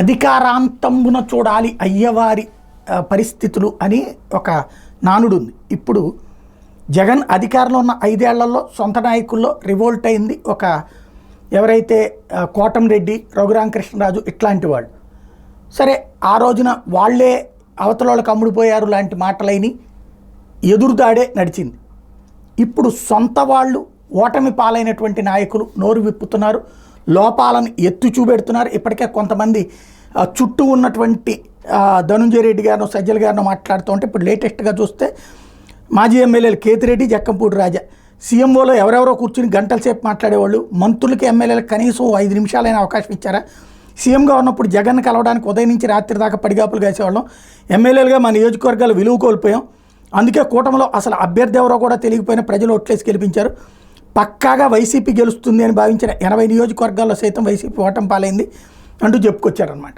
అధికారాంతంబున చూడాలి అయ్యవారి పరిస్థితులు అని ఒక నానుడు ఉంది. ఇప్పుడు జగన్ అధికారంలో ఉన్న 5 ఏళ్లలో సొంత నాయకుల్లో రివోల్ట్ అయింది ఒక ఎవరైతే కోటంరెడ్డి, రఘురామకృష్ణరాజు ఇట్లాంటి వాళ్ళు. సరే ఆ రోజున వాళ్ళే అవతల వాళ్ళకి అమ్ముడుపోయారు లాంటి మాటలైన ఎదురుదాడే నడిచింది. ఇప్పుడు సొంత వాళ్ళు ఓటమి పాలైనటువంటి నాయకులు నోరు విప్పుతున్నారు, లోపాలను ఎత్తు చూపెడుతున్నారు. ఇప్పటికే కొంతమంది చుట్టూ ఉన్నటువంటి ధనుంజయ రెడ్డి గారినో సజ్జల గారినో మాట్లాడుతూ ఉంటే ఇప్పుడు లేటెస్ట్గా చూస్తే మాజీ ఎమ్మెల్యేలు కేతిరెడ్డి, జక్కంపూడి రాజా సీఎంఓలో ఎవరెవరో కూర్చుని గంటల సేపు మాట్లాడేవాళ్ళు. మంత్రులకి, ఎమ్మెల్యేలకు కనీసం 5 నిమిషాలైనా అవకాశం ఇచ్చారా? సీఎంగా ఉన్నప్పుడు జగన్ కలవడానికి ఉదయం నుంచి రాత్రి దాకా పడిగాపులు కాసేవాళ్ళం. ఎమ్మెల్యేలుగా మా నియోజకవర్గాలు విలువ కోల్పోయాం. అందుకే కూటమిలో అసలు అభ్యర్థి ఎవరో కూడా తెలియకపోయినా ప్రజలు ఓట్లేసి గెలిపించారు. పక్కాగా వైసీపీ గెలుస్తుంది అని భావించిన 80 నియోజకవర్గాల్లో సైతం వైసీపీ ఓటమి పాలైంది అంటూ చెప్పుకొచ్చారనమాట.